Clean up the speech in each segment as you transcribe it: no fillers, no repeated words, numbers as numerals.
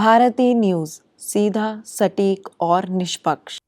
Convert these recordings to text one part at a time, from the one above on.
Bharti news, सीधा, सटीक और निष्पक्ष।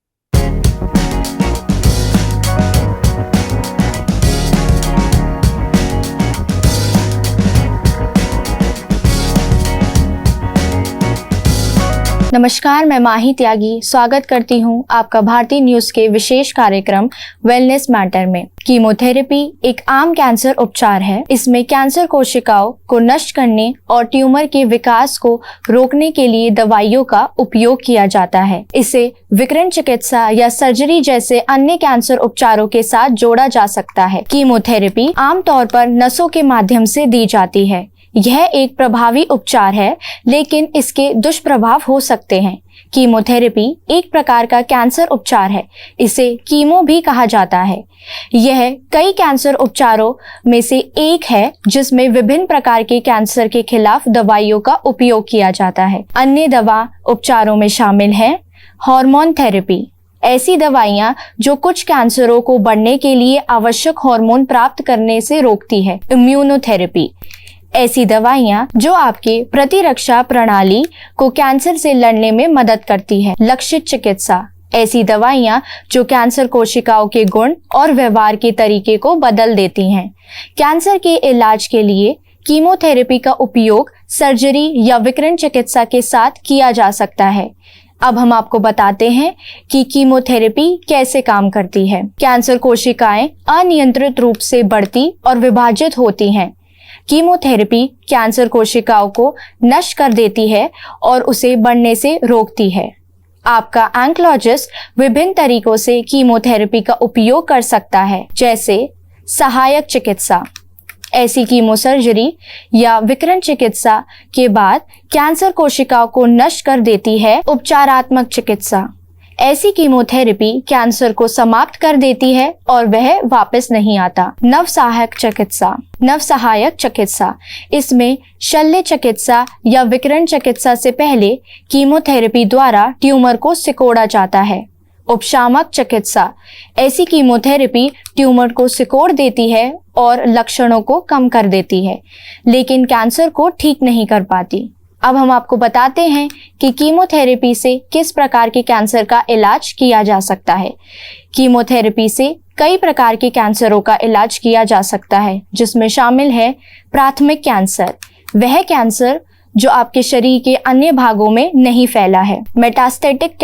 नमस्कार, मैं माही त्यागी स्वागत करती हूं आपका भारती न्यूज़ के विशेष कार्यक्रम वेलनेस मैटर में। कीमोथेरेपी एक आम कैंसर उपचार है। इसमें कैंसर कोशिकाओं को नष्ट करने और ट्यूमर के विकास को रोकने के लिए दवाइयों का उपयोग किया जाता है। इसे विकिरण चिकित्सा या सर्जरी जैसे अन्य कैंसर उपचारों के साथ जोड़ा जा सकता है। कीमोथेरेपी आमतौर पर नसों के माध्यम से दी जाती है। यह एक प्रभावी उपचार है, लेकिन इसके दुष्प्रभाव हो सकते हैं। कीमोथेरेपी एक प्रकार का कैंसर उपचार है। इसे कीमो भी कहा जाता है। यह कई कैंसर उपचारों में से एक है जिसमें विभिन्न प्रकार के कैंसर के खिलाफ दवाइयों का उपयोग किया जाता है। अन्य दवा उपचारों में शामिल है हार्मोन थेरेपी, ऐसी दवाइयां जो कुछ कैंसरों को बढ़ने के लिए आवश्यक हार्मोन प्राप्त करने से रोकती है। इम्यूनोथेरेपी, ऐसी दवाइयां जो आपके प्रतिरक्षा प्रणाली को कैंसर से लड़ने में मदद करती है। लक्षित चिकित्सा, ऐसी दवाइयां जो कैंसर कोशिकाओं के गुण और व्यवहार के तरीके को बदल देती हैं। कैंसर के इलाज के लिए कीमोथेरेपी का उपयोग सर्जरी या विकिरण चिकित्सा के साथ किया जा सकता है। अब हम आपको बताते हैं कि कीमोथेरेपी कैसे काम करती है। कैंसर कोशिकाएं अनियंत्रित रूप से बढ़ती और विभाजित होती हैं। कीमोथेरेपी कैंसर कोशिकाओं को नष्ट कर देती है और उसे बढ़ने से रोकती है। आपका ऑन्कोलॉजिस्ट विभिन्न तरीकों से कीमोथेरेपी का उपयोग कर सकता है, जैसे सहायक चिकित्सा, ऐसी कीमो सर्जरी या विकिरण चिकित्सा के बाद कैंसर कोशिकाओं को नष्ट कर देती है। उपचारात्मक चिकित्सा, ऐसी कीमोथेरेपी कैंसर को समाप्त कर देती है और वह वापस नहीं आता। नवसहायक चिकित्सा, इसमें शल्य चिकित्सा या विकिरण चिकित्सा से पहले कीमोथेरेपी द्वारा ट्यूमर को सिकोड़ा जाता है। उपशामक चिकित्सा, ऐसी कीमोथेरेपी ट्यूमर को सिकोड़ देती है और लक्षणों को कम कर देती है, लेकिन कैंसर को ठीक नहीं कर पाती। अब हम आपको बताते हैं कि कीमोथेरेपी से किस प्रकार के कैंसर का इलाज किया जा सकता है। कीमोथेरेपी से कई प्रकार के कैंसरों का इलाज किया जा सकता है, जिसमें शामिल है प्राथमिक कैंसर, वह कैंसर जो आपके शरीर के अन्य भागों में नहीं फैला है। मेटास्टेटिक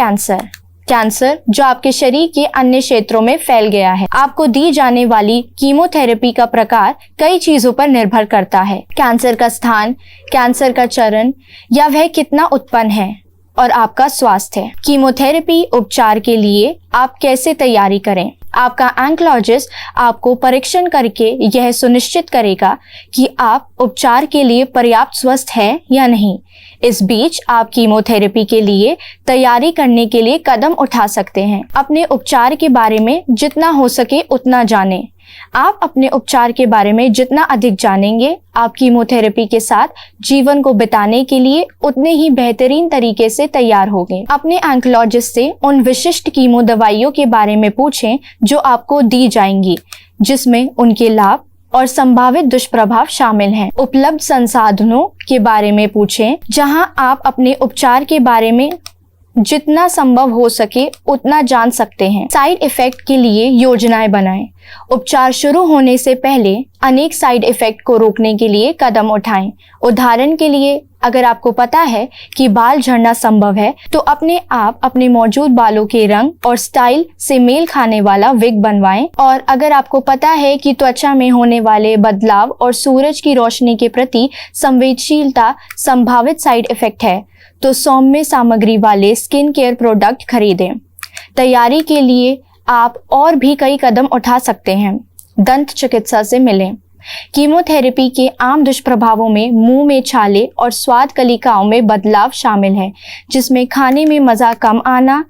कैंसर जो आपके शरीर के अन्य क्षेत्रों में फैल गया है। आपको दी जाने वाली कीमोथेरेपी का प्रकार कई चीजों पर निर्भर करता है। कैंसर का स्थान, कैंसर का चरण या वह कितना उत्पन्न है और आपका स्वास्थ्य। कीमोथेरेपी उपचार के लिए आप कैसे तैयारी करें? आपका ऑन्कोलॉजिस्ट आपको परीक्षण करके यह सुनिश्चित करेगा कि आप उपचार के लिए पर्याप्त स्वस्थ हैं या नहीं। इस बीच आप कीमोथेरेपी के लिए तैयारी करने के लिए कदम उठा सकते हैं। अपने उपचार के बारे में जितना हो सके उतना जानें। आप अपने उपचार के बारे में जितना अधिक जानेंगे, आप कीमोथेरेपी के साथ जीवन को बिताने के लिए उतने ही बेहतरीन तरीके से तैयार होंगे। अपने ऑन्कोलॉजिस्ट से उन विशिष्ट कीमो दवाइयों के बारे में पूछें जो आपको दी जाएंगी, जिसमें उनके लाभ और संभावित दुष्प्रभाव शामिल हैं। उपलब्ध संसाधनों के बारे में पूछें, जहां आप अपने उपचार के बारे में जितना संभव हो सके उतना जान सकते हैं। साइड इफेक्ट के लिए योजनाएं बनाएं। उपचार शुरू होने से पहले अनेक साइड इफेक्ट को रोकने के लिए कदम उठाएं। उदाहरण के लिए, अगर आपको पता है कि बाल झड़ना संभव है, तो अपने आप अपने मौजूद बालों के रंग और स्टाइल से मेल खाने वाला विग बनवाएं। और अगर आपको पता है कि त्वचा में होने वाले बदलाव और सूरज की रोशनी के प्रति संवेदनशीलता संभावित साइड इफेक्ट है, तो सौम्य सामग्री वाले स्किन केयर प्रोडक्ट खरीदें। तैयारी के लिए आप और भी कई कदम उठा सकते हैं। दंत चिकित्सा से मिलें। कीमोथेरेपी के आम दुष्प्रभावों में मुंह में छाले और स्वाद कलिकाओं में बदलाव शामिल है, जिसमें खाने में मजा कम आना।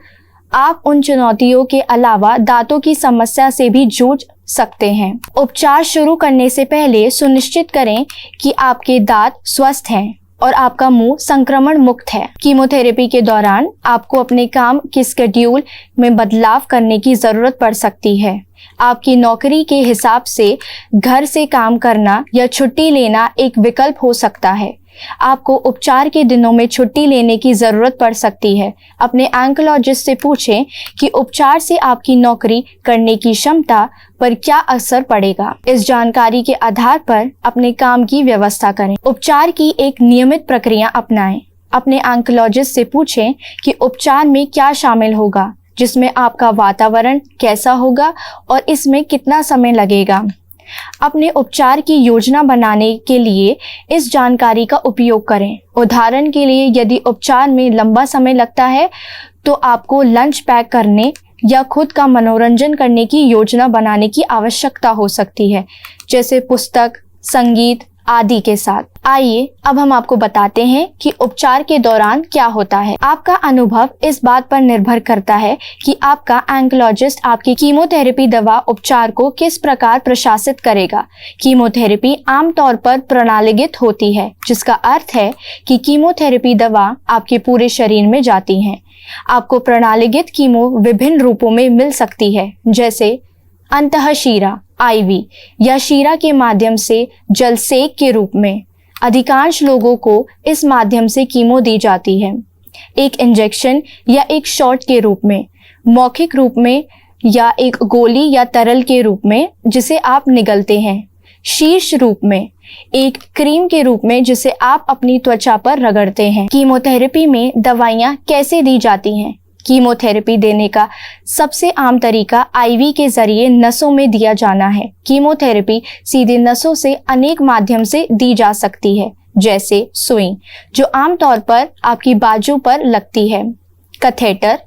आप उन चुनौतियों के अलावा दांतों की समस्या से भी जूझ सकते हैं। उपचार शुरू करने से पहले सुनिश्चित करें कि आपके दांत स्वस्थ हैं और आपका मुंह संक्रमण मुक्त है। कीमोथेरेपी के दौरान आपको अपने काम के स्केड्यूल में बदलाव करने की जरूरत पड़ सकती है। आपकी नौकरी के हिसाब से घर से काम करना या छुट्टी लेना एक विकल्प हो सकता है। आपको उपचार के दिनों में छुट्टी लेने की ज़रूरत पड़ सकती है। अपने ऑन्कोलॉजिस्ट से पूछें कि उपचार से आपकी नौकरी करने की क्षमता पर क्या असर पड़ेगा। इस जानकारी के आधार पर अपने काम की व्यवस्था करें। उपचार की एक नियमित प्रक्रिया अपनाएं। अपने ऑन्कोलॉजिस्ट से पूछें कि उपचार में क्या शामिल होगा, जिसमें आपका वातावरण कैसा होगा और इसमें कितना समय लगेगा। अपने उपचार की योजना बनाने के लिए इस जानकारी का उपयोग करें। उदाहरण के लिए, यदि उपचार में लंबा समय लगता है तो आपको लंच पैक करने या खुद का मनोरंजन करने की योजना बनाने की आवश्यकता हो सकती है, जैसे पुस्तक, संगीत आदि के साथ। आइए अब हम आपको बताते हैं कि उपचार के दौरान क्या होता है। आपका अनुभव इस बात पर निर्भर करता है कि आपका ऑन्कोलॉजिस्ट आपकी कीमोथेरेपी दवा उपचार को किस प्रकार प्रशासित करेगा। कीमोथेरेपी आमतौर पर प्रणालीगत होती है, जिसका अर्थ है कि कीमोथेरेपी दवा आपके पूरे शरीर में जाती है। आपको प्रणालीगत कीमो विभिन्न रूपों में मिल सकती है, जैसे अंतःशिरा IV या शीरा के माध्यम से जलसेक के रूप में। अधिकांश लोगों को इस माध्यम से कीमो दी जाती है। एक इंजेक्शन या एक शॉट के रूप में, मौखिक रूप में या एक गोली या तरल के रूप में जिसे आप निगलते हैं। शीर्ष रूप में एक क्रीम के रूप में जिसे आप अपनी त्वचा पर रगड़ते हैं। कीमोथेरेपी में दवाइयाँ कैसे दी जाती हैं? कीमोथेरेपी देने का सबसे आम तरीका IV के जरिए नसों में दिया जाना है। कीमोथेरेपी सीधे नसों से अनेक माध्यम से दी जा सकती है, जैसे सुई, जो आमतौर पर आपकी बाजू पर लगती है। कैथेटर,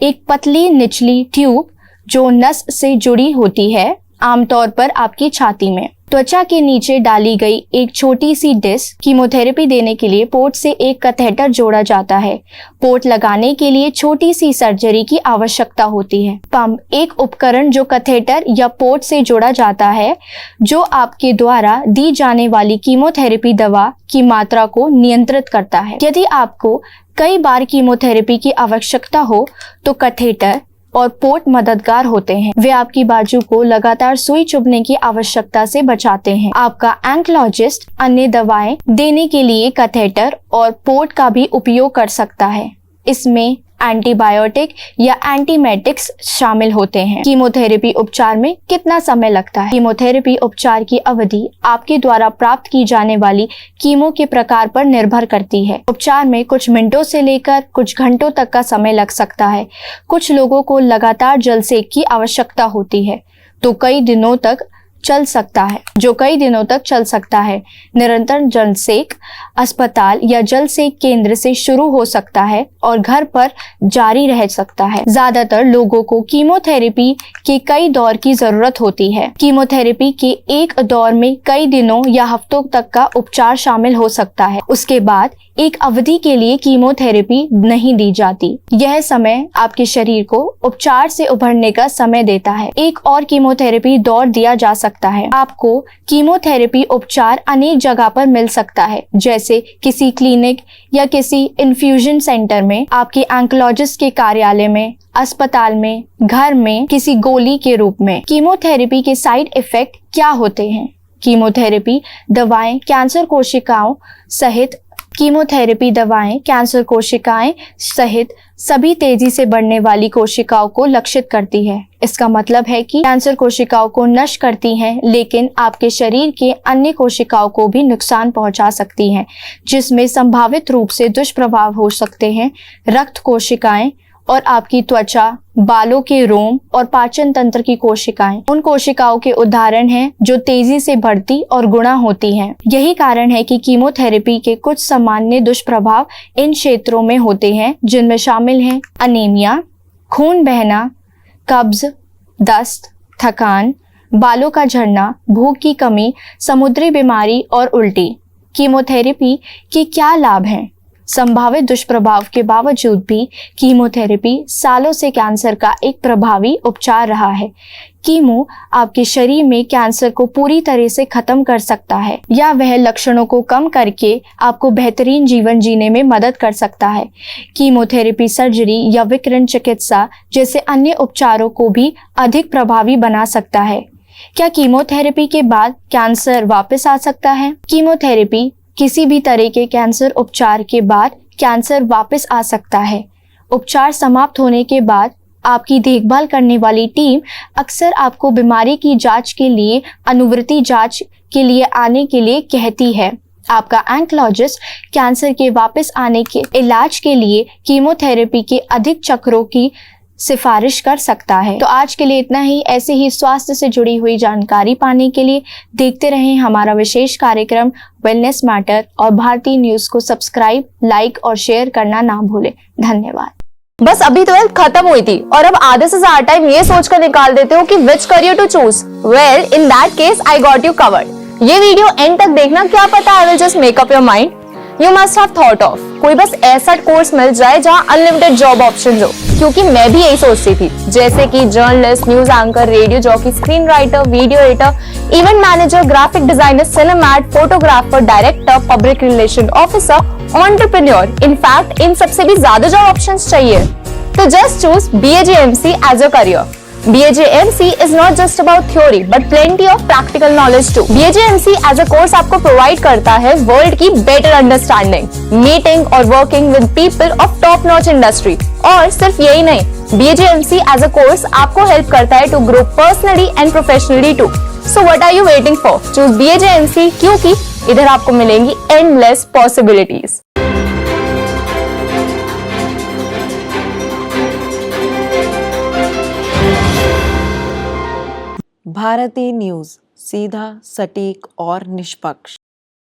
एक पतली निचली ट्यूब जो नस से जुड़ी होती है, आमतौर पर आपकी छाती में। त्वचा के नीचे डाली गई एक छोटी सी डिस्क। कीमोथेरेपी देने के लिए पोर्ट से एक कैथेटर जोड़ा जाता है। पोर्ट लगाने के लिए छोटी सी सर्जरी की आवश्यकता होती है। पंप, एक उपकरण जो कैथेटर या पोर्ट से जोड़ा जाता है, जो आपके द्वारा दी जाने वाली कीमोथेरेपी दवा की मात्रा को नियंत्रित करता है। यदि आपको कई बार कीमोथेरेपी की आवश्यकता हो तो कैथेटर और पोर्ट मददगार होते हैं। वे आपकी बाजू को लगातार सुई चुभने की आवश्यकता से बचाते हैं। आपका ऑन्कोलॉजिस्ट अन्य दवाएं देने के लिए कैथेटर और पोर्ट का भी उपयोग कर सकता है। इसमें एंटीबायोटिक या एंटीमेटिक्स शामिल होते हैं। कीमोथेरेपी उपचार में कितना समय लगता है? कीमोथेरेपी उपचार की अवधि आपके द्वारा प्राप्त की जाने वाली कीमो के प्रकार पर निर्भर करती है। उपचार में कुछ मिनटों से लेकर कुछ घंटों तक का समय लग सकता है। कुछ लोगों को लगातार जलसेक की आवश्यकता होती है, तो कई दिनों तक चल सकता है। निरंतर जलसेक अस्पताल या जलसेक केंद्र से शुरू हो सकता है और घर पर जारी रह सकता है। ज्यादातर लोगों को कीमोथेरेपी के कई दौर की जरूरत होती है। कीमोथेरेपी के एक दौर में कई दिनों या हफ्तों तक का उपचार शामिल हो सकता है। उसके बाद एक अवधि के लिए कीमोथेरेपी नहीं दी जाती। यह समय आपके शरीर को उपचार से उभरने का समय देता है। एक और कीमोथेरेपी दौर दिया जा सकता है। आपको कीमोथेरेपी उपचार अनेक जगह पर मिल सकता है, जैसे किसी क्लिनिक या किसी इन्फ्यूजन सेंटर में, आपके ऑन्कोलॉजिस्ट के कार्यालय में, अस्पताल में, घर में, किसी गोली के रूप में। कीमोथेरेपी के साइड इफेक्ट क्या होते हैं? कीमोथेरेपी दवाएं कैंसर कोशिकाएं सहित सभी तेजी से बढ़ने वाली कोशिकाओं को लक्षित करती है। इसका मतलब है कि कैंसर कोशिकाओं को नष्ट करती हैं, लेकिन आपके शरीर के अन्य कोशिकाओं को भी नुकसान पहुंचा सकती हैं, जिसमें संभावित रूप से दुष्प्रभाव हो सकते हैं। रक्त कोशिकाएं और आपकी त्वचा, बालों के रोम और पाचन तंत्र की कोशिकाएं उन कोशिकाओं के उदाहरण हैं जो तेजी से बढ़ती और गुणा होती हैं। यही कारण है कि कीमोथेरेपी के कुछ सामान्य दुष्प्रभाव इन क्षेत्रों में होते हैं, जिनमें शामिल हैं अनीमिया, खून बहना, कब्ज, दस्त, थकान, बालों का झड़ना, भूख की कमी, समुद्री बीमारी और उल्टी। कीमोथेरेपी के क्या लाभ हैं? संभावित दुष्प्रभाव के बावजूद भी कीमोथेरेपी सालों से कैंसर का एक प्रभावी उपचार रहा है। कीमो आपके शरीर में कैंसर को पूरी तरह से खत्म कर सकता है या वह लक्षणों को कम करके आपको बेहतरीन जीवन जीने में मदद कर सकता है। कीमोथेरेपी सर्जरी या विकिरण चिकित्सा जैसे अन्य उपचारों को भी अधिक प्रभावी बना सकता है। क्या कीमोथेरेपी के बाद कैंसर वापस आ सकता है? कीमोथेरेपी किसी भी तरह के कैंसर उपचार के बाद कैंसर वापस आ सकता है। उपचार समाप्त होने के बाद आपकी देखभाल करने वाली टीम अक्सर आपको बीमारी की जांच के लिए अनुवर्ती जांच के लिए आने के लिए कहती है। आपका ऑन्कोलॉजिस्ट कैंसर के वापस आने के इलाज के लिए कीमोथेरेपी के अधिक चक्रों की सिफारिश कर सकता है। तो आज के लिए इतना ही। ऐसे ही स्वास्थ्य से जुड़ी हुई जानकारी पाने के लिए देखते रहें हमारा विशेष कार्यक्रम वेलनेस मैटर और भारतीय न्यूज को सब्सक्राइब, लाइक और शेयर करना ना भूलें। धन्यवाद। बस अभी 12th खत्म हुई थी और अब आधे से ज्यादा टाइम ये सोचकर निकाल देते हो कि which career to choose. Well, in that case I got you covered. ये वीडियो एंड तक देखना, क्या पता I will just make up your mind. You must have thought of कोई बस ऐसा कोर्स मिल जाए जहाँ अनलिमिटेड जॉब ऑप्शन हो, क्योंकि मैं भी यही सोचती थी। जैसे कि journalist, news anchor, radio jockey, screen writer, video editor, event manager, graphic designer, सिनेमैट, photographer, director, public relation officer, entrepreneur. In fact इन सबसे भी ज्यादा जॉब ऑप्शंस चाहिए। तो just choose BAJMC as a career. BAJMC is not just about theory but plenty of practical knowledge too. BAJMC as a course आपको provide करता है world की बेटर अंडरस्टैंडिंग, मीटिंग और working with people of top notch industry. और सिर्फ यही नहीं, BAJMC as a course आपको हेल्प करता है to grow personally and professionally too. So what are you waiting for? Choose BAJMC, क्योंकि इधर आपको मिलेंगी एंडलेस पॉसिबिलिटीज। भारतीय न्यूज, सीधा, सटीक और निष्पक्ष।